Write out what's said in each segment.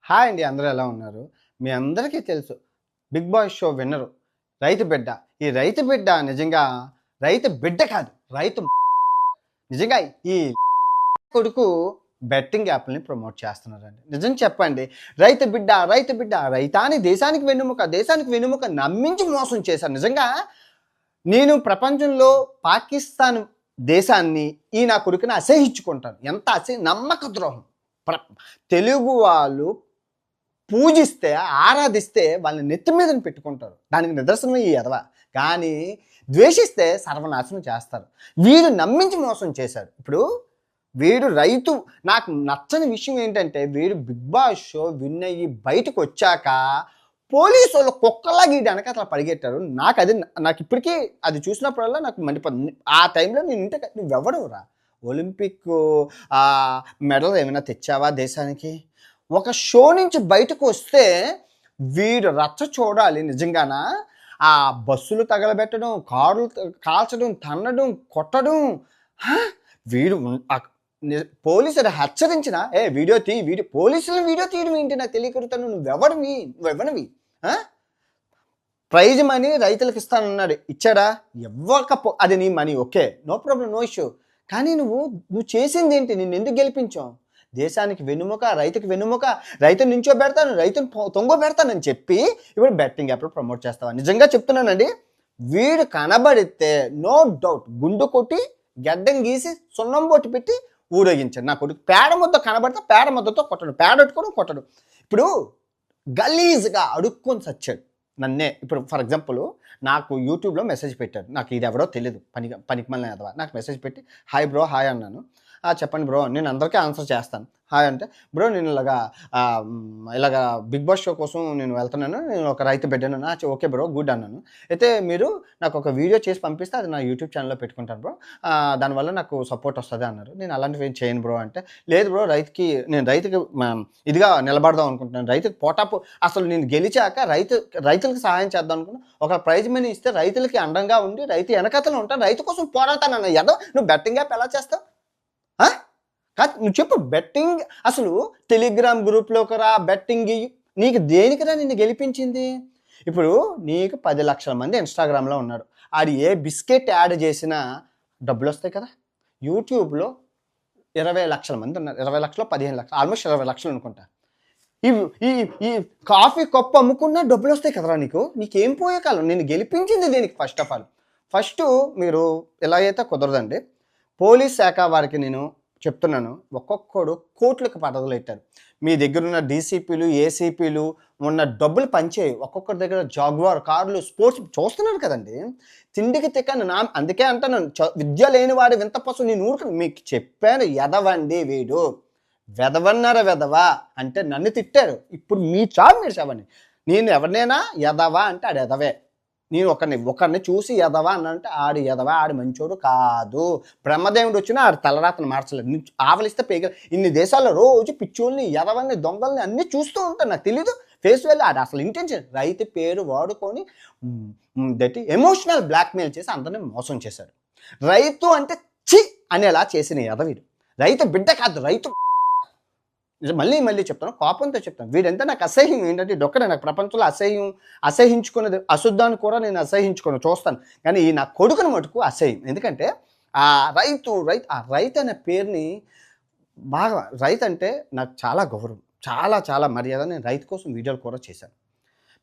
Hi అండి. అందరూ ఎలా ఉన్నారు? మీ అందరికీ తెలుసు 'బిగ్ బాస్' షో విన్నరు 'రైతు బిడ్డ'. ఈ 'రైతు బిడ్డ' నిజంగా రైతు బిడ్డ కాదు. రైతు నిజంగా ఈ కొడుకు బెట్టింగ్ యాప్‌లని ప్రమోట్ చేస్తున్నారండి. నిజం చెప్పండి. రైతు బిడ్డ, రైతు బిడ్డ, రైతాని దేశానికి వెన్నెముక, దేశానికి వెన్నెముక నమ్మించి మోసం చేశారు. నిజంగా నేను ప్రపంచంలో పాకిస్తాన్ దేశాన్ని ఈ నా కొడుకుని అసహ్యించుకుంటాను. ఎంత నమ్మక ద్రోహం. ప్ర తెలుగు వాళ్ళు పూజిస్తే, ఆరాధిస్తే వాళ్ళని నెత్తి మీదన పెట్టుకుంటారు. దానికి నిదర్శనమే ఈ ఎదవ. కానీ ద్వేషిస్తే సర్వనాశనం చేస్తారు. వీడు నమ్మించి మోసం చేశాడు. ఇప్పుడు వీడు రైతు నాకు నచ్చని విషయం ఏంటంటే వీడు 'బిగ్ బాస్' షో విన్ అయ్యి బయటకొచ్చాక పోలీసోళ్ళు కుక్కలాగా ఈడు వెనకాతల పరిగెట్టారు. నాకు ఇప్పటికీ అది చూసినప్పుడల్లా నాకు మండిపోతుంది. ఆ టైంలో నేను ఇంటే నువ్వెవడురా? ఒలింపిక్ మెడల్ ఏమైనా తెచ్చావా దేశానికి? ఒక షో నుంచి బయటకు వస్తే వీడు రచ్చ చూడాలి నిజంగానా. ఆ బస్సులు తగలబెట్టడం, కార్లు కాల్చడం, తన్నడం, కొట్టడం. వీడు పోలీసులు హెచ్చరించిన వీడియో పోలీసులు వీడియో తీయడం ఏంటి నాకు తెలియకరుతాను. నువ్వెవరివి? ప్రైజ్ మనీ రైతులకు ఇస్తానన్నాడు, ఇచ్చాడా? అది నీ money, okay, no problem, no issue. కానీ నువ్వు చేసింది ఏంటి? నిన్ను ఎందుకు గెలిపించావు? దేశానికి వెన్నుముక, రైతుకి వెన్నుముక, రైతుని నుంచో పెడతాను, రైతుని తొంగో పెడతానని చెప్పి ఇప్పుడు బెట్టింగ్ యాప్లు ప్రమోట్ చేస్తావా? నిజంగా చెప్తున్నానండి, వీడు కనబడితే నో డౌట్ గుండు కొట్టి గడ్డం గీసి సున్నం బొట్టు పెట్టి ఊరేగించాడు. నా కొడుకు పేడ ముద్ద కనబడితే పేడ ముద్దతో కొట్టడు, పేడ పెట్టుకోవడం కొట్టడు. ఇప్పుడు గలీజ్గా అడుక్కొని చచ్చాడు నన్నే. ఇప్పుడు ఫర్ ఎగ్జాంపుల్ నాకు యూట్యూబ్లో మెసేజ్ పెట్టాడు, నాకు ఇది ఎవరో తెలియదు, పనికి మళ్ళీ ఎదవా. నాకు మెసేజ్ పెట్టి హాయ్ బ్రో, హాయ్ అన్నాను. చెప్పండి బ్రో, నేను అందరికీ ఆన్సర్ చేస్తాను. హాయ్ అంటే, బ్రో నేను ఇలాగా 'బిగ్ బాస్' షో కోసం నేను వెళ్తున్నాను, నేను ఒక రైతు బిడ్డను. ఓకే బ్రో, గుడ్ అన్నాను. అయితే మీరు నాకు ఒక వీడియో చేసి పంపిస్తే అది నా యూట్యూబ్ ఛానల్లో పెట్టుకుంటాను బ్రో, దానివల్ల నాకు సపోర్ట్ వస్తుంది అన్నారు. నేను అలాంటివి ఏం చేయను బ్రో అంటే, లేదు బ్రో, నేను రైతుకి ఇదిగా నిలబడదాం అనుకుంటున్నాను. రైతుకి అసలు నేను గెలిచాక రైతులకు సహాయం చేద్దాం అనుకున్నాను. ఒక ప్రైజ్ మనీ ఇస్తే రైతులకి అండంగా ఉండి రైతు వెనకతలో ఉంటాను, రైతు కోసం పోరాడతానన్న నువ్వు బెట్టింగ్ యాప్ ఎలా చేస్తావు? కాదు, నువ్వు చెప్పు. బెట్టింగ్ అసలు టెలిగ్రామ్ గ్రూప్లోకి రా, బెట్టింగ్ నీకు దేనికిరా నిన్ను గెలిపించింది? ఇప్పుడు నీకు 10 లక్షల మంది ఇన్స్టాగ్రామ్లో ఉన్నారు. ఆడు ఏ బిస్కెట్ యాడ్ చేసినా డబ్బులు వస్తాయి కదా. యూట్యూబ్లో 20 లక్షల మంది ఉన్నారు. 20 లక్షలు 15 లక్షలు, ఆల్మోస్ట్ 20 లక్షలు అనుకుంటా. ఈ కాఫీ కప్పు అమ్ముకున్నా డబ్బులు వస్తాయి కదరా నీకేం పోయే కాలం. నేను గెలిపించింది దేనికి? ఫస్ట్ మీరు ఇలా అయితే కుదరదండి. పోలీస్ శాఖ వారికి నేను చెప్తున్నాను, ఒక్కొక్కడు కోట్లకు పదవులెట్టారు. మీ దగ్గర ఉన్న డీసీపీలు, ఏసీపీలు ఉన్న డబ్బులు పంచేయి. ఒక్కొక్కరి దగ్గర జాగ్వార్ కార్లు, స్పోర్ట్స్ చూస్తున్నారు కదండి. తిండికి తిక్కను అందుకే అంటాను, విద్య లేని వాడి వింత పశువు. నేను మీకు చెప్పాను, ఎదవండి వీడు, వెదవన్నారా వెదవా అంటే నన్ను తిట్టారు. ఇప్పుడు మీ మీరు చెప్పండి, నేను ఎవరినైనా ఎదవా అంటే ఆడు ఎదవే. నేను ఒకరిని చూసి ఎదవా అన్నంటే ఆడు ఎదవా, ఆడు మంచోడు కాదు. బ్రహ్మదేవుడు వచ్చినా ఆడు తలరాతను మార్చలేదు. ఆవలిస్తే ఇన్ని దేశాల్లో రోజు పిచ్చోళ్ళని, ఎదవల్ని, దొంగల్ని అన్నీ చూస్తూ ఉంటాను. నాకు తెలీదు ఫేస్ వెళ్ళి ఆడు అసలు ఇంటెన్షన్ రైతు పేరు వాడుకొని ఎమోషనల్ బ్లాక్మెయిల్ చేసి అందరినీ మోసం చేశాడు. రైతు అంటే చి అనేలా చేసిన ఎదవీడు. రైతు బిడ్డ కాదు, రైతు. మళ్ళీ చెప్తాను, కోపంతో చెప్తాను. వీడంతా నాకు అసహ్యం. ఏంటంటే ఇదొక్కడే నాకు ప్రపంచంలో అసహించుకున్నది. అశుద్ధాన్ని కూడా నేను అసహించుకొని చూస్తాను, కానీ నా కొడుకుని మటుకు అసహ్యం. ఎందుకంటే ఆ రైతు అనే పేరుని బాగా, రైతు అంటే నాకు చాలా గౌరవం, చాలా మర్యాద. నేను రైతు కోసం వీడియోలు కూడా చేశాను.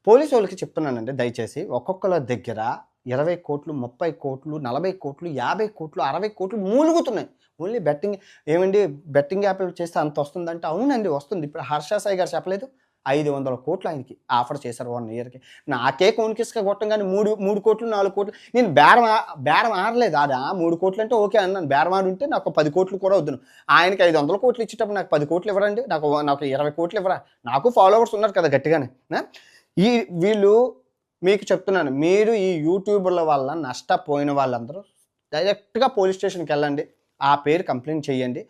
పోలీసు వాళ్ళకి చెప్తున్నానండి, దయచేసి ఒక్కొక్కల దగ్గర 20 కోట్లు, 30 కోట్లు, 40 కోట్లు, 50 కోట్లు, 60 కోట్లు మూలుగుతున్నాయి. Only betting. ఏమండి బెట్టింగ్ యాప్ చేస్తే అంత వస్తుందంటే, అవునండి వస్తుంది. ఇప్పుడు హర్ష సాయి గారు చెప్పలేదు, 500 కోట్లు ఆయనకి ఆఫర్ చేశారు 1 ఇయర్కి. నాకే కోనికిసుక కొట్టంగానే 3 కోట్లు 4 కోట్లు. నేను బేరం ఆడలేదు. 3 కోట్లు అంటే ఓకే అన్నాను. బేరం ఆడుంటే నాకు 10 కోట్లు కూడా వద్దును. ఆయనకి 500 కోట్లు ఇచ్చేటప్పుడు నాకు 10 కోట్లు ఇవ్వరండి? నాకు 20 కోట్లు ఇవ్వరా? నాకు ఫాలోవర్స్ ఉన్నారు కదా గట్టిగానే. వీళ్ళు మీకు చెప్తున్నాను, మీరు ఈ యూట్యూబర్ల వల్ల నష్టపోయిన వాళ్ళందరూ డైరెక్ట్గా పోలీస్ స్టేషన్కి వెళ్ళండి, ఆ పేరు కంప్లైంట్ చేయండి.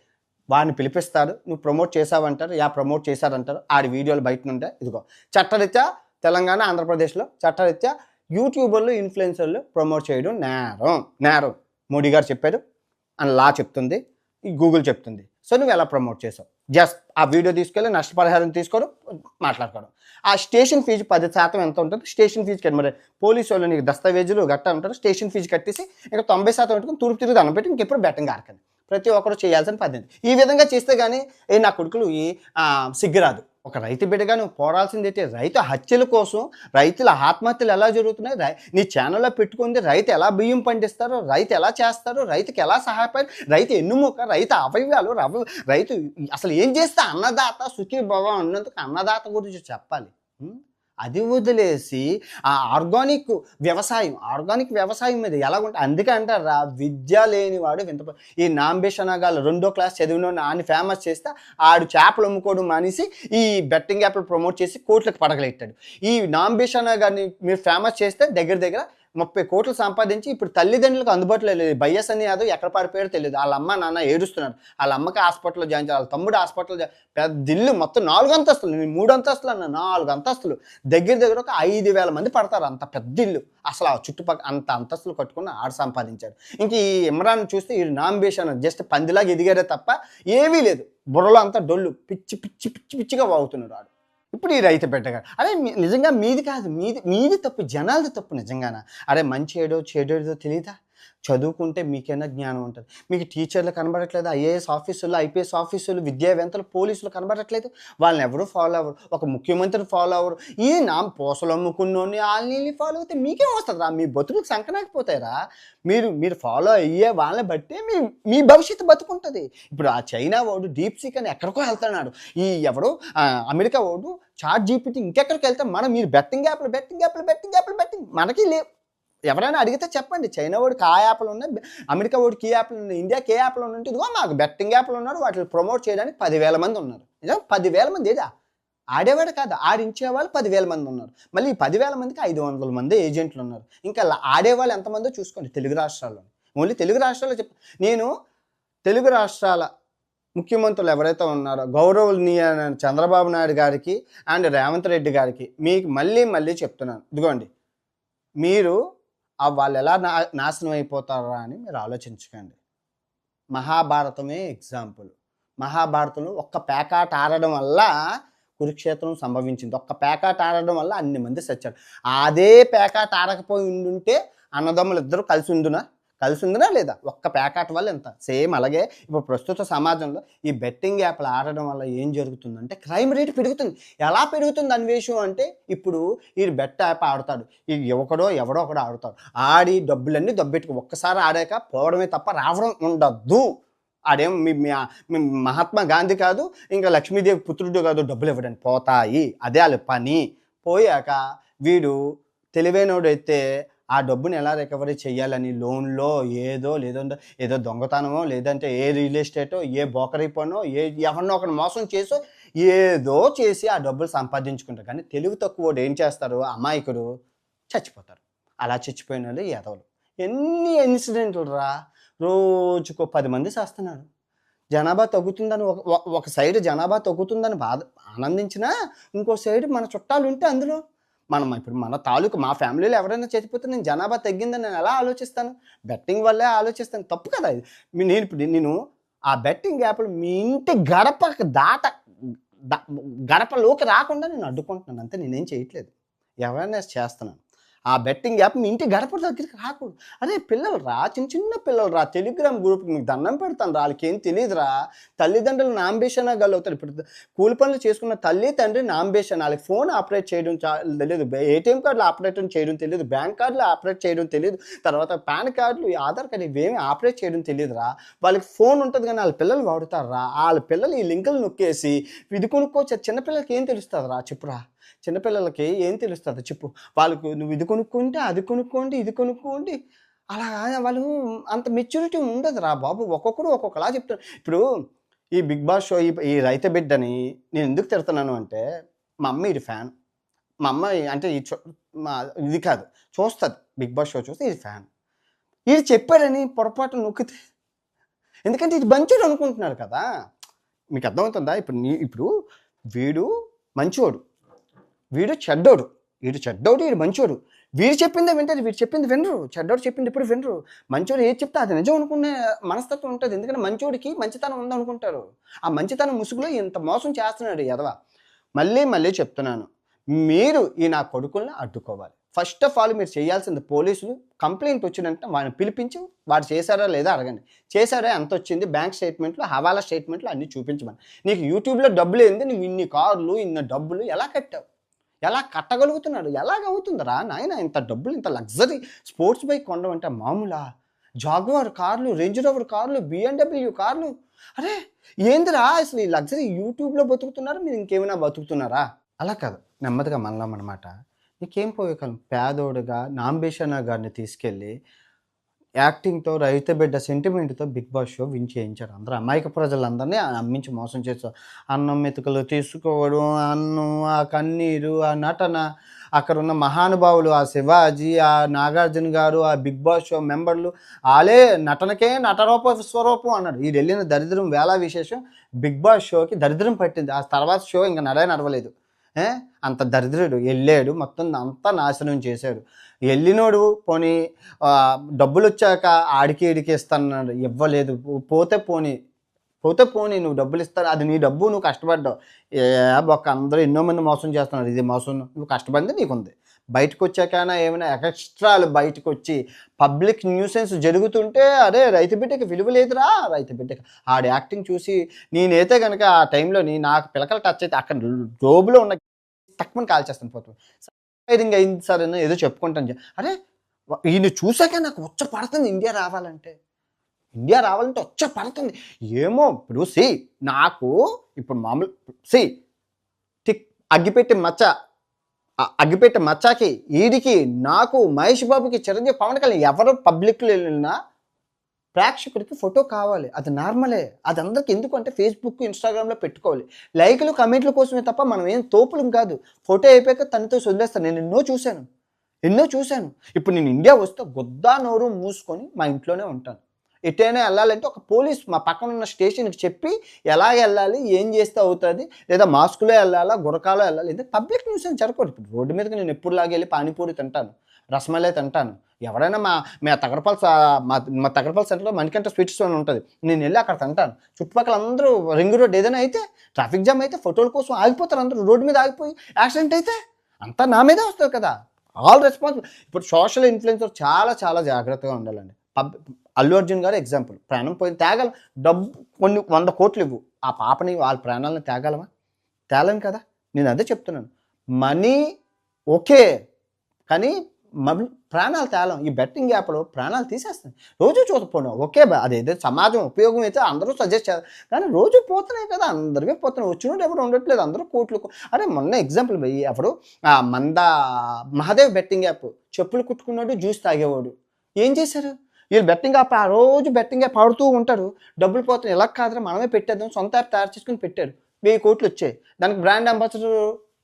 వాడిని పిలిపిస్తారు, నువ్వు ప్రమోట్ చేసావంటారు, ప్రమోట్ చేశారంటారు. ఆడి వీడియోలు బయట నుండే ఇదిగో చట్టరీత్యా తెలంగాణ, ఆంధ్రప్రదేశ్లో చట్టరీత్యా యూట్యూబర్లు, ఇన్ఫ్లుయెన్సర్లు ప్రమోట్ చేయడం నేరం. మోడీ గారు చెప్పారు అని లా చెప్తుంది, ఈ గూగుల్ చెప్తుంది. సో నువ్వు ఎలా ప్రమోట్ చేసావు? జస్ట్ ఆ వీడియో తీసుకెళ్ళి నష్టపరిహారం తీసుకోవడం, మాట్లాడుకోవడం. ఆ స్టేషన్ ఫీజు 10% ఎంత ఉంటుంది, స్టేషన్ ఫీజు కట్టి మరి పోలీసు వాళ్ళు నీకు దస్తావేజులు గట్టా ఉంటారు, స్టేషన్ ఫీజు కట్టేసి ఇంకా 90% పెట్టుకుని తూర్పు తిరిగి దండం పెట్టి ఇంకెప్పుడు బెట్టింగ్ ఆడకండి. ప్రతి ఒక్కరు చేయాల్సిన పద్ధతి. ఈ విధంగా చేస్తే కానీ నా కొడుకులు సిగ్గురాదు. ఒక రైతు బిడ్డగా నువ్వు పోరాల్సింది అయితే రైతు హత్యల కోసం, రైతుల ఆత్మహత్యలు ఎలా జరుగుతున్నాయి, నీ ఛానల్లో పెట్టుకుంది రైతు ఎలా బియ్యం పండిస్తారో, రైతు ఎలా చేస్తారో, రైతుకి ఎలా సహాయపడి, రైతు ఎన్నుముక, రైతు అవయవాలు, రైతు అసలు ఏం చేస్తే అన్నదాత సుఖీ భవ అన్నందుకు అన్నదాత గురించి చెప్పాలి. అది వదిలేసి ఆ ఆర్గానిక్ వ్యవసాయం మీద ఎలాగుంటే అందుకే అంటారా విద్య లేనివాడు వింత. ఈ నాంబేషనగాళ్ళు 2వ క్లాస్ చదివిన ఆయన ఫేమస్ చేస్తే ఆడు చేపలు అమ్ముకోవడం మానేసి ఈ బెట్టింగ్ యాప్లు ప్రమోట్ చేసి కోట్లకు పడగలెట్టాడు. ఈ నాంబేషనగారిని మీరు ఫేమస్ చేస్తే దగ్గర 30 కోట్లు సంపాదించి ఇప్పుడు తల్లిదండ్రులకు అందుబాటులో లేదు. బైఎస్ఎన్ యాదవ్ ఎక్కడ పడిపోయాడో తెలియదు. వాళ్ళ అమ్మ నాన్న ఏడుస్తున్నారు. వాళ్ళ అమ్మకి హాస్పిటల్లో జాయిన్ చేయాలి, వాళ్ళ తమ్ముడు హాస్పిటల్లో పెద్ద ఇల్లు మొత్తం 4 అంతస్తులు, నేను 3 అంతస్తులు అన్న 4 అంతస్తులు, దగ్గర ఒక 5,000 మంది పడతారు. అంత పెద్ద ఇల్లు, అసలు ఆ చుట్టుపక్కల అంత అంతస్తులు కట్టుకుని ఆడు సంపాదించాడు. ఇంక ఈ ఇమ్రాన్ చూస్తే ఈ నాంబేషన్ జస్ట్ పందిలాగా ఎదిగారే తప్ప ఏమీ లేదు. బుర్రలో అంతా డొల్లు పిచ్చిగా వాగుతున్నాడు ఆడు. ఇప్పుడు ఈ రైతు బిడ్డగా అరే నిజంగా మీది కాదు, మీది తప్పు, జనాలది తప్పు నిజంగానా. అరే మంచి ఏడో చెడేదో తెలియదా? చదువుకుంటే మీకైనా జ్ఞానం ఉంటుంది. మీకు టీచర్లు కనబడట్లేదు, ఐఏఎస్ ఆఫీసులు, ఐపీఎస్ ఆఫీసులు, విద్యావేత్తలు, పోలీసులు కనబడట్లేదు. వాళ్ళని ఎవరు ఫాలో అవ్వరు, ఒక ముఖ్యమంత్రిని ఫాలో అవ్వరు. ఈ నా పోసలు అమ్ముకున్నోని వాళ్ళని ఫాలో అయితే మీకేం వస్తుందిరా? మీ బతుకులకు సంకనాకపోతాయిరా. మీరు ఫాలో అయ్యే వాళ్ళని బట్టే మీ భవిష్యత్తు బతుకుంటుంది. ఇప్పుడు ఆ చైనా వాడు డీప్ సీక్ అని ఎక్కడికో వెళ్తున్నాడు. ఈ ఎవడు అమెరికా వాడు చాట్ జీపీటీ ఇంకెక్కడికి వెళ్తాం. మీరు బెట్టింగ్ యాప్లు మనకి లేవు. ఎవరైనా అడిగితే చెప్పండి, చైనా వాడికి ఆ యాప్లు ఉన్నాయి, అమెరికా వాడికి ఈ యాప్లు ఉన్నాయి, ఇండియాకి ఏ యాప్లు ఉన్నట్టు ఇదిగో మాకు బెట్టింగ్ యాప్లు ఉన్నారు, వాటిని ప్రమోట్ చేయడానికి 10,000 మంది ఉన్నారు. నిజం 10,000 మంది ఏదా? ఆడేవాడు కాదు, ఆడించేవాళ్ళు 10,000 మంది ఉన్నారు. మళ్ళీ ఈ 10,000 మందికి 500 మంది ఏజెంట్లు ఉన్నారు. ఇంకా ఆడేవాళ్ళు ఎంతమందో చూసుకోండి తెలుగు రాష్ట్రాల్లో. ఓన్లీ తెలుగు రాష్ట్రాల్లో నేను తెలుగు రాష్ట్రాల ముఖ్యమంత్రులు ఎవరైతే ఉన్నారో గౌరవనీయ చంద్రబాబు నాయుడు గారికి అండ్ రేవంత్ రెడ్డి గారికి మీకు మళ్ళీ చెప్తున్నాను, ఇదిగోండి మీరు వాళ్ళు ఎలా నాశనం అయిపోతారా అని మీరు ఆలోచించకండి. మహాభారతమే ఎగ్జాంపుల్. మహాభారతంలో ఒక్క పేకాట ఆడడం వల్ల కురుక్షేత్రం సంభవించింది. ఒక్క పేకాట ఆడడం వల్ల అన్ని మంది చచ్చారు. అదే పేకాట ఆడకపోయి ఉండుంటే అన్నదమ్ములు ఇద్దరు కలిసి ఉందినా లేదా? ఒక్క పేకాట వల్ల ఎంత. సేమ్ అలాగే ఇప్పుడు ప్రస్తుత సమాజంలో ఈ బెట్టింగ్ యాప్లు ఆడడం వల్ల ఏం జరుగుతుందంటే క్రైమ్ రేట్ పెరుగుతుంది. ఎలా పెరుగుతుంది అన్వేషం అంటే ఇప్పుడు ఈ బెట్ యాప్ ఆడతాడు, ఈ ఎవడో ఒకడో ఆడతాడు, ఆడి డబ్బులన్నీ దబ్బెట్టుకు ఒక్కసారి ఆడాక పోవడమే తప్ప రావడం ఉండద్దు. ఆడేం మీ మహాత్మా గాంధీ కాదు, ఇంకా లక్ష్మీదేవి పుత్రుడు కాదు డబ్బులు ఇవ్వడానికి, పోతాయి. అదే వాళ్ళ పని. పోయాక వీడు తెలివైనోడైతే ఆ డబ్బుని ఎలా రికవరీ చేయాలని లోన్లో ఏదో దొంగతనమో, లేదంటే ఏ రియల్ ఎస్టేటో, ఏ బోకరీ పనో, ఎవరినో ఒకరిని మోసం చేసో ఏదో చేసి ఆ డబ్బులు సంపాదించుకుంటారు. కానీ తెలివి తక్కువ ఏం చేస్తారు, అమాయకుడు చచ్చిపోతారు. అలా చచ్చిపోయిన వాళ్ళు ఎదవలు. ఎన్ని ఇన్సిడెంట్లు రా, రోజుకో 10 మంది చేస్తున్నారు. జనాభా తగ్గుతుందని ఒక సైడ్ జనాభా తగ్గుతుందని ఆనందించినా ఇంకో సైడ్ మన చుట్టాలు ఉంటే అందులో ఇప్పుడు మన తాలూకు మా ఫ్యామిలీలో ఎవరైనా చచ్చిపోతే నేను జనాభా తగ్గిందని నేను ఎలా ఆలోచిస్తాను? బెట్టింగ్ వల్లే ఆలోచిస్తాను. తప్పు కదా ఇది. నేను ఆ బెట్టింగ్ యాప్లు మీ ఇంటి గడపలోకి రాకుండా నేను అడ్డుకుంటున్నాను అంతే. నేనేం చేయట్లేదు, అవేర్నెస్ చేస్తున్నాను. ఆ బెట్టింగ్ యాప్ మీ ఇంటి గడప దగ్గరికి రాకూడదు. అరే పిల్లలు రా, చిన్న పిల్లలు రా, టెలిగ్రామ్ గ్రూప్కి మీకు దండం పెడతాను రా, వాళ్ళకి ఏం తెలియదురా. తల్లిదండ్రులు నాంబేషన్గా గలుగుతారు. ఇప్పుడు కూలి పనులు చేసుకున్న తల్లి తండ్రి నాంబేషన్, వాళ్ళకి ఫోన్ ఆపరేట్ చేయడం తెలియదు, ఏటీఎం కార్డులు ఆపరేట్ చేయడం తెలియదు, బ్యాంక్ కార్డులు ఆపరేట్ చేయడం తెలియదు, తర్వాత పాన్ కార్డులు, ఆధార్ కార్డు ఇవేమి ఆపరేట్ చేయడం తెలియదురా. వాళ్ళకి ఫోన్ ఉంటుంది కానీ వాళ్ళ పిల్లలు వాడుతారా. వాళ్ళ పిల్లలు ఈ లింకులు నొక్కేసి ఇది కొనుక్కోవచ్చు. చిన్నపిల్లలకి ఏం తెలుస్తుందిరా చెప్పురా? చిన్నపిల్లలకి ఏం తెలుస్తుంది చెప్పు? వాళ్ళకు నువ్వు ఇది కొనుక్కుంటే అది కొనుక్కోండి, ఇది కొనుక్కోండి, అలా వాళ్ళు అంత మెచ్యూరిటీ ఉండదు రా బాబు. ఒక్కొక్కరు ఒక్కొక్కలా చెప్తారు. ఇప్పుడు ఈ బిగ్ బాస్ షో ఈ రైతు బిడ్డని నేను ఎందుకు తిడుతున్నాను అంటే, మా అమ్మ ఇది ఫ్యాన్. మా అమ్మ అంటే ఇది కాదు, చూస్తుంది బిగ్ బాస్ షో చూస్తే ఇది ఫ్యాన్. ఇది చెప్పాడని పొరపాటు నొక్కితే, ఎందుకంటే ఇది మంచోడు అనుకుంటున్నాడు కదా. మీకు అర్థమవుతుందా? ఇప్పుడు వీడు మంచోడు, వీడు చెడ్డోడు, వీడు మంచోడు. వీరు చెప్పిందే వింటారు, వీరు చెప్పింది వినరు. చెడ్డోడు చెప్పింది ఇప్పుడు వినరు. మంచోడు ఏది చెప్తే అది నిజం అనుకునే మనస్తత్వం ఉంటుంది. ఎందుకంటే మంచోడికి మంచితనం ఉందనుకుంటారు. ఆ మంచితనం ముసుగులో ఇంత మోసం చేస్తున్నాడు ఈ ఎదవ. మళ్ళీ మళ్ళీ చెప్తున్నాను. మీరు ఈ నా కొడుకుల్ని అడ్డుకోవాలి. ఫస్ట్ ఆఫ్ ఆల్ మీరు చేయాల్సింది పోలీసులు కంప్లెయింట్ వచ్చిందంటే వాడిని పిలిపించి వాడు చేశారా లేదా అడగండి. చేశారా ఎంత వచ్చింది బ్యాంక్ స్టేట్మెంట్లు, హవాలా స్టేట్మెంట్లు అన్నీ చూపించమని. నీకు యూట్యూబ్‌లో డబ్బులు ఏంది? నువ్వు ఇన్ని కార్లు, ఇన్ని డబ్బులు ఎలా కట్టావు? ఎలా కట్టగలుగుతున్నాడు? ఎలాగవుతుందిరా నాయన ఇంత డబ్బులు, ఇంత లగ్జరీ స్పోర్ట్స్ బైక్ కొనడం అంటే మామూలా? జాగ్వార్ కార్లు, రేంజ్ రోవర్ కార్లు, బిఎండబ్ల్యూ కార్లు. అరే ఏందిరా అసలు ఈ లగ్జరీ యూట్యూబ్‌లో బతుకుతున్నారా? మీరు ఇంకేమైనా బతుకుతున్నారా? అలా కాదు. నెమ్మదిగా మనమాట. నీకేం పోయేకాలం పేదోడుగా నాంబేషణ గారిని తీసుకెళ్ళి యాక్టింగ్‌తో, రైతు బిడ్డ సెంటిమెంట్‌తో 'బిగ్ బాస్' షో విన్ చేయించారు. అందరూ అమాయక ప్రజలందరినీ నమ్మించి మోసం చేశారు. అన్నం మెతుకులు తీసుకోవడం, అన్నం, ఆ కన్నీరు, ఆ నటన, అక్కడున్న మహానుభావులు, ఆ శివాజీ, ఆ నాగార్జున గారు, ఆ 'బిగ్ బాస్' షో మెంబర్లు ఆలే నటనకే నటరూప స్వరూపం అన్నారు. ఈడెళ్ళిన దరిద్రం వేళా విశేషం 'బిగ్ బాస్' షోకి దరిద్రం పట్టింది. ఆ తర్వాత షో ఇంక నడవలేదు. అంత దరిద్రుడు ఎళ్ళాడు, మొత్తం అంతా నాశనం చేశాడు. ఎళ్ళినోడు పోనీ డబ్బులొచ్చాక ఆడికి ఈడికి ఇస్తానన్నాడు, ఇవ్వలేదు. పోతే పోనీ నువ్వు డబ్బులు ఇస్తాను, అది నీ డబ్బు, నువ్వు కష్టపడ్డావు. బొక్క అందరూ ఎన్నో మంది మోసం చేస్తున్నారు. ఇది మోసం, నువ్వు కష్టపడింది నీకుంది. బయటకొచ్చాకైనా ఏమైనా ఎక్స్ట్రాలు బయటకొచ్చి పబ్లిక్ న్యూసెన్స్ జరుగుతుంటే అరే రైతు బిడ్డకి విలువ లేదురా, రైతు బిడ్డకి ఆడి యాక్టింగ్ చూసి నేనైతే కనుక ఆ టైంలోని నాకు పిలకలు టచ్ అయితే అక్కడ జోబులో ఉన్న తక్కువని కాల్చేస్తాను పోతుంది. ఫైరింగ్ అయింది సార్ అని ఏదో చెప్పుకుంటాను. అరే ఈయన చూసాక నాకు ఉచ్చ పడుతుంది ఇండియా రావాలంటే. ఇండియా రావాలంటే వచ్చ పడుతుంది. ఏమో ఇప్పుడు నాకు ఇప్పుడు మామూలు టిక్ అగ్గిపెట్టి మచ్చాకి ఈడికి నాకు మహేష్ బాబుకి చిరంజీవి పవన్ కళ్యాణ్ ఎవరు పబ్లిక్లో వెళ్ళినా ప్రేక్షకుడికి ఫోటో కావాలి. అది నార్మలే. అది అందరికి ఎందుకు అంటే ఫేస్బుక్, ఇన్స్టాగ్రామ్లో పెట్టుకోవాలి. లైకులు, కమెంట్ల కోసమే తప్ప మనం ఏం తోపులం కాదు. ఫోటో అయిపోయాక తనతో వదిలేస్తాను. నేను ఎన్నో చూశాను. ఇప్పుడు నేను ఇండియా వస్తే గొద్దా నోరు మూసుకొని మా ఇంట్లోనే ఉంటాను. ఎటైనా వెళ్ళాలంటే ఒక పోలీస్ మా పక్కన ఉన్న స్టేషన్కి చెప్పి ఎలాగ వెళ్ళాలి, ఏం చేస్తే అవుతుంది, లేదా మాస్కులో వెళ్ళాలా, గురకాలో వెళ్ళాలి. లేదా పబ్లిక్ న్యూసెన్స్ జరగకూడదు. ఇప్పుడు రోడ్డు మీదకి నేను ఎప్పుడులాగా వెళ్ళి పానీపూరి తింటాను, రసమలై తింటాను. ఎవరైనా మా తగరపల్లి సెంటర్లో మణికంఠ స్వీట్ స్టోర్ ఉంటుంది. నేను వెళ్ళి అక్కడ తింటాను. చుట్టుపక్కల అందరూ రింగ్ రోడ్ ఏదైనా అయితే ట్రాఫిక్ జామ్ అయితే ఫోటోల కోసం ఆగిపోతారు. అందరూ రోడ్డు మీద ఆగిపోయి యాక్సిడెంట్ అయితే అంతా నా మీదే వస్తుంది కదా. All responsible. ఇప్పుడు సోషల్ ఇన్ఫ్లుయెన్సర్ చాలా జాగ్రత్తగా ఉండాలండి. అల్లు అర్జున్ గారు ఎగ్జాంపుల్. ప్రాణం పోయింది తేగలం, డబ్బు కొన్ని 100 కోట్లు ఇవ్వు, ఆ పాపని వాళ్ళ ప్రాణాలను తేగలమా? తేలేం కదా. నేను అదే చెప్తున్నాను. మనీ ఓకే, కానీ ప్రాణాలు తేలం. ఈ బెట్టింగ్ యాప్లో ప్రాణాలు తీసేస్తాయి. రోజు చూకపోను ఓకే, అదేదో సమాజం ఉపయోగం అయితే అందరూ సజెస్ట్ చేస్తారు. కానీ రోజు పోతున్నాయి కదా, అందరికీ పోతున్నాయి. వచ్చినోడు ఎవరు ఉండట్లేదు, అందరూ కోట్లు. అరే మొన్న ఎగ్జాంపుల్ ఎవరు మహాదేవ్ బెట్టింగ్ యాప్, చెప్పులు కుట్టుకున్నాడు, జ్యూస్ తాగేవాడు. ఏం చేశారు వీళ్ళు? బెట్టింగ్ యాప్ ఆ రోజు బెట్టింగ్ యాప్ ఆడుతూ ఉంటారు, డబ్బులు పోతున్నాయి. ఎలా కాదురా మనమే పెట్టేద్దాం, సొంత యాప్ తయారు చేసుకుని పెట్టారు. 1000 కోట్లు వచ్చాయి. దానికి బ్రాండ్ అంబాసిడర్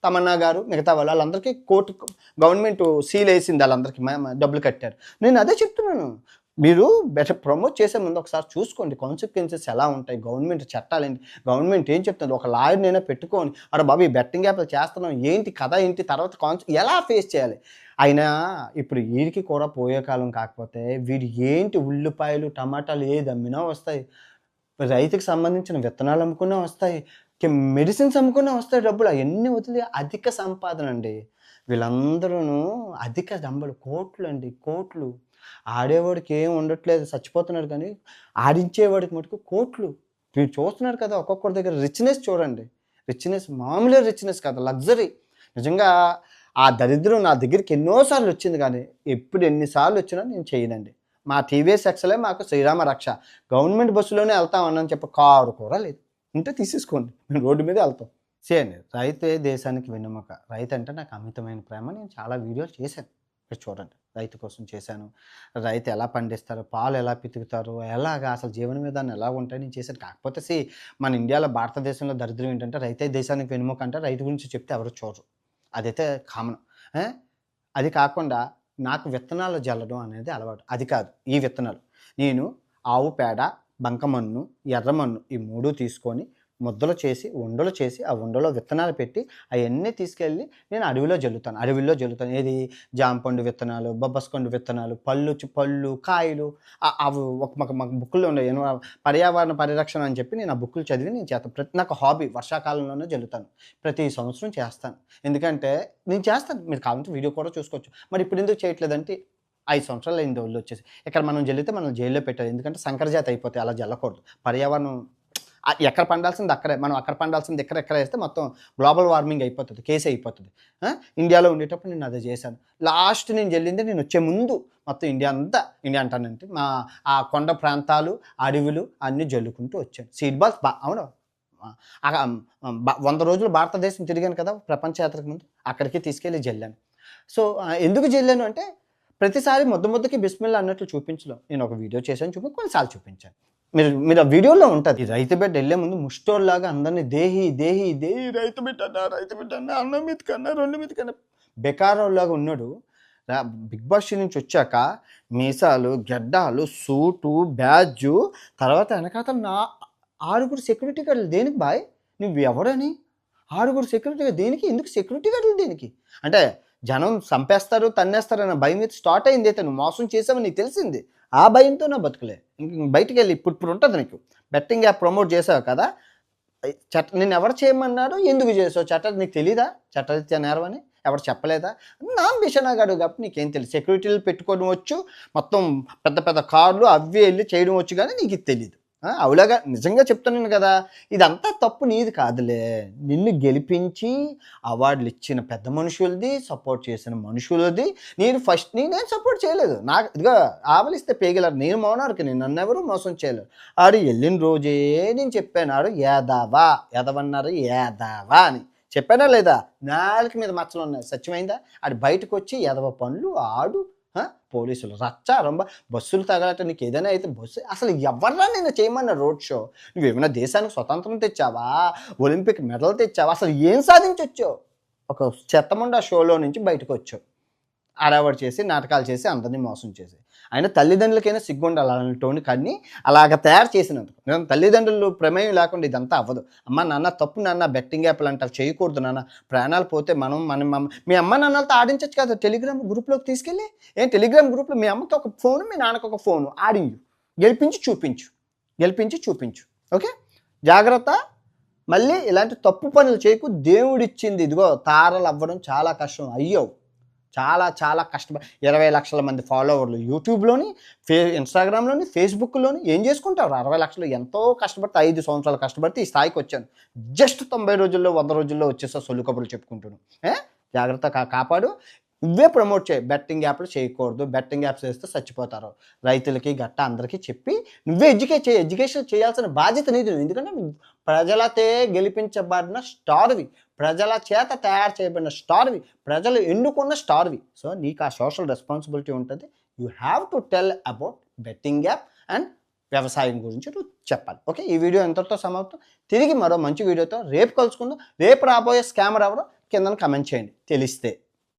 తమన్నా గారు, మిగతా వాళ్ళందరికీ గవర్నమెంట్ సీల్ వేసింది, వాళ్ళందరికీ డబ్బులు కట్టారు. నేను అదే చెప్తున్నాను. మీరు బెటర్ ప్రమోట్ చేసే ముందు ఒకసారి చూసుకోండి కాన్సిక్వెన్సెస్ ఎలా ఉంటాయి, గవర్నమెంట్ చట్టాలేంటి, గవర్నమెంట్ ఏం చెప్తుంది. ఒక లాయర్నైనా పెట్టుకొని అరే బాబు ఈ బెట్టింగ్ యాప్లు చేస్తున్నాం ఏంటి కథ ఏంటి, తర్వాత ఎలా ఫేస్ చేయాలి. అయినా ఇప్పుడు వీడికి కూడా పోయే కాలం కాకపోతే వీడు ఏంటి ఉల్లిపాయలు, టమాటాలు ఏది అమ్మినా వస్తాయి. రైతుకి సంబంధించిన విత్తనాలు అమ్ముకున్నా వస్తాయి, మెడిసిన్స్ అమ్ముకున్నా వస్తాయి డబ్బులు. అవన్నీ వదిలి అధిక సంపాదన అండి. వీళ్ళందరూ అధిక డబ్బులు, కోట్లు. ఆడేవాడికి ఏం ఉండట్లేదు, చచ్చిపోతున్నాడు. కానీ ఆడించేవాడికి మటుకు కోట్లు. మీరు చూస్తున్నారు కదా ఒక్కొక్కరి దగ్గర రిచ్నెస్ చూడండి. రిచ్నెస్ మామూలు రిచ్నెస్ కాదు, లగ్జరీ. నిజంగా ఆ దరిద్రం నా దగ్గరికి ఎన్నోసార్లు వచ్చింది, కానీ ఎన్నిసార్లు వచ్చినా నేను చేయనండి. మా టీవీఎస్ ఎక్సలే మాకు శ్రీరామ రక్ష. గవర్నమెంట్ బస్సులోనే వెళ్తామని చెప్పి కారు కూడా లేదు. ఉంటే తీసేసుకోండి, మేము రోడ్డు మీద వెళ్తాం. చేయండి. రైతే దేశానికి వెన్నెముక. రైతు అంటే నాకు అమితమైన ప్రేమ. నేను చాలా వీడియోలు చేశాను, మీరు చూడండి. రైతు కోసం చేశాను. రైతు ఎలా పండిస్తారు, పాలు ఎలా పితుకుతారు, ఎలాగా అసలు జీవన విధానం ఎలా ఉంటాయి నేను చేశాను. కాకపోతే మన ఇండియాలో, భారతదేశంలో దరిద్రం ఏంటంటే రైతే దేశానికి వెన్నెముక అంటే రైతు గురించి చెప్తే ఎవరు చూడరు. అదైతే కామన్. అది కాకుండా నాకు విత్తనాలు జల్లడం అనేది అలవాటు. అది కాదు ఈ విత్తనాలు. నేను ఆవు పేడ, బంకమన్ను, ఎర్రమన్ను ఈ 3 తీసుకొని ముద్దలు చేసి ఉండలు చేసి ఆ ఉండలో విత్తనాలు పెట్టి అవన్నీ తీసుకెళ్ళి నేను అడవిలో జల్లుతాను. ఏది జాంపండు విత్తనాలు, బొబ్బస్కండు విత్తనాలు, పళ్ళు కాయలు అవి మాకు బుక్కుల్లో ఉన్నాయి. పర్యావరణ పరిరక్షణ అని చెప్పి నేను ఆ బుక్కులు చదివి నేను చేస్తాను. నాకు హాబీ. వర్షాకాలంలోనే జల్లుతాను. ప్రతి సంవత్సరం చేస్తాను. ఎందుకంటే నేను చేస్తాను. మీరు కావాలంటే వీడియో కూడా చూసుకోవచ్చు. మరి ఇప్పుడు ఎందుకు చేయట్లేదంటే 5 సంవత్సరాలు అయింది ఒళ్ళొచ్చేసి. ఇక్కడ మనం జల్లితే మనం జైల్లో పెట్టాలి. ఎందుకంటే సంకరజాతి అయిపోతాయి. అలా జల్లకూడదు. పర్యావరణం ఎక్కడ పండాల్సింది అక్కడే. మనం అక్కడ పండాల్సింది ఎక్కడ వేస్తే మొత్తం గ్లోబల్ వార్మింగ్ అయిపోతుంది. కేసు అయిపోతుంది. ఇండియాలో ఉండేటప్పుడు నేను అదే చేశాను. లాస్ట్ నేను జల్లింది నేను వచ్చే ముందు మొత్తం ఇండియా అంటానంటే ఆ కొండ ప్రాంతాలు, అడవులు అన్నీ జల్లుకుంటూ వచ్చాను. సీడ్ బాల్స్ అవును. 100 రోజులు భారతదేశం తిరిగాను కదా ప్రపంచ యాత్రకు ముందు. అక్కడికి తీసుకెళ్ళి జల్లాను. సో ఎందుకు జల్లాను అంటే ప్రతిసారి ముద్దకి బిస్మిల్లా అన్నట్లు చూపించలేం. నేను ఒక వీడియో చేశాను, కొన్నిసార్లు చూపించాను. మీరు ఆ వీడియోలో ఉంటుంది. రైతు బిడ్డ వెళ్ళే ముందు ముష్టోళ్ళలాగా అందరినీ దేహి రైతు బిడ్డ అన్న అన్నం మీద కన్నా 2 మీద కన్నా బెకారోళ్ళలాగా ఉన్నాడు. బిగ్ బాస్ నుంచి వచ్చాక మీసాలు, గెడ్డాలు, సూటు, బ్యాడ్జు, తర్వాత వెనకాతల 6 సెక్యూరిటీ గార్డులు. దేనికి బాయ్? నువ్వు ఎవరని 6 సెక్యూరిటీ గార్డు దేనికి? ఎందుకు సెక్యూరిటీ గార్డులు దేనికి? అంటే జనం చంపేస్తారు, తన్నేస్తారు అన్న భయం మీద స్టార్ట్ అయింది. అయితే నువ్వు మోసం చేసావని నీకు తెలిసింది. ఆ భయంతో నా బతుకులే. బయటికి వెళ్ళి ఇప్పుడు ఉంటుంది నీకు. బెట్టింగ్ యాప్ ప్రమోట్ చేసావు కదా, నేను ఎవరు చేయమన్నాడు, ఎందుకు చేసావు? చట్టాలు నీకు తెలీదా? చట్టరీత్యా నేరం అని ఎవరు చెప్పలేదా? బిషనాగాడు కాబట్టి నీకేం తెలుసు. సెక్యూరిటీలు పెట్టుకోవడం వచ్చు, మొత్తం పెద్ద కార్లు అవి వెళ్ళి చేయడం వచ్చు, కానీ నీకు ఇది తెలీదు. అవులాగా నిజంగా చెప్తున్నాను కదా, ఇదంతా తప్పు నీది కాదులే. నిన్ను గెలిపించి అవార్డులు ఇచ్చిన పెద్ద మనుషులది, సపోర్ట్ చేసిన మనుషులది. నేనేం సపోర్ట్ చేయలేదు. నాకు ఇదిగో ఆవలిస్తే పేగలరు. నేను మౌనానికి నన్నెవరూ మోసం చేయలేరు. ఆడు వెళ్ళిన రోజే నేను చెప్పాను, ఆడు ఎదవన్నారు అని చెప్పానా లేదా? నాలుక మీద మచ్చలు ఉన్నాయి. సత్యమైందా? ఆడు బయటకు వచ్చి ఎదవ పనులు ఆడు పోలీసులు రచ్చ రొంబ బస్సులు తగలట. నీకు ఏదైనా అయితే బస్సు అసలు ఎవర్రా నేను చేయమన్నా రోడ్ షో? నువ్వేమైనా దేశానికి స్వతంత్రం తెచ్చావా? ఒలింపిక్ మెడల్ తెచ్చావా? అసలు ఏం సాధించొచ్చావు? ఒక చెత్తముండా షోలో నుంచి బయటకు వచ్చావు. అడావడి చేసి నాటకాలు చేసి అందరినీ మోసం చేసి. అయినా తల్లిదండ్రులకైనా సిగ్గుండాలి అలాంటి కానీ అలాగ తయారు చేసినందుకు. తల్లిదండ్రులు ప్రమేయం లేకుండా ఇదంతా అవ్వదు. అమ్మ నాన్న తప్పు నాన్న, బెట్టింగ్ యాప్లు అంటారు, చేయకూడదు నాన్న. ప్రాణాలు పోతే మీ అమ్మ నాన్నలతో ఆడించచ్చు కదా టెలిగ్రామ్ గ్రూప్లోకి తీసుకెళ్ళి. టెలిగ్రామ్ గ్రూప్లో మీ అమ్మకి ఒక ఫోను, మీ నాన్నకి ఒక ఫోను ఆడించు, గెలిపించి చూపించు. ఓకే, జాగ్రత్త. మళ్ళీ ఇలాంటి తప్పు పనులు చేయకు. దేవుడిచ్చింది ఇదిగో తారలు అవ్వడం చాలా కష్టం. అయ్యో చాలా కష్టపడి 20 లక్షల మంది ఫాలోవర్లు యూట్యూబ్లోని, ఇన్స్టాగ్రామ్లోని, ఫేస్బుక్లోని. ఏం చేసుకుంటారు? 60 లక్షలు ఎంతో కష్టపడితే 5 సంవత్సరాలు కష్టపడితే ఈ స్థాయికి వచ్చాను. జస్ట్ 90 రోజుల్లో 100 రోజుల్లో వచ్చేసా సొల్లు కబుర్లు చెప్పుకుంటున్నాను. జాగ్రత్త, కాపాడు. నువ్వే ప్రమోట్ చేయి. బెట్టింగ్ యాప్లు చేయకూడదు, బెట్టింగ్ యాప్స్ వేస్తే చచ్చిపోతారు. రైతులకి గట్ట అందరికీ చెప్పి నువ్వే ఎడ్యుకేషన్ చేయాల్సిన బాధ్యత నీది. ఎందుకంటే నువ్వు ప్రజలతే గెలిపించబడిన స్టార్వి, ప్రజల చేత తయారు చేయబడిన స్టార్వి, ప్రజలు ఎన్నుకున్న స్టార్వి. సో నీకు ఆ సోషల్ రెస్పాన్సిబిలిటీ ఉంటుంది. You have to tell about betting app and వ్యవసాయం గురించి నువ్వు చెప్పాలి. ఓకే, ఈ వీడియో ఎంతటితో సమాప్తం. తిరిగి మరో మంచి వీడియోతో రేపు కలుసుకుందాం. రేపు రాబోయే స్కామర్ ఎవరో కింద కమెంట్ చేయండి తెలిస్తే.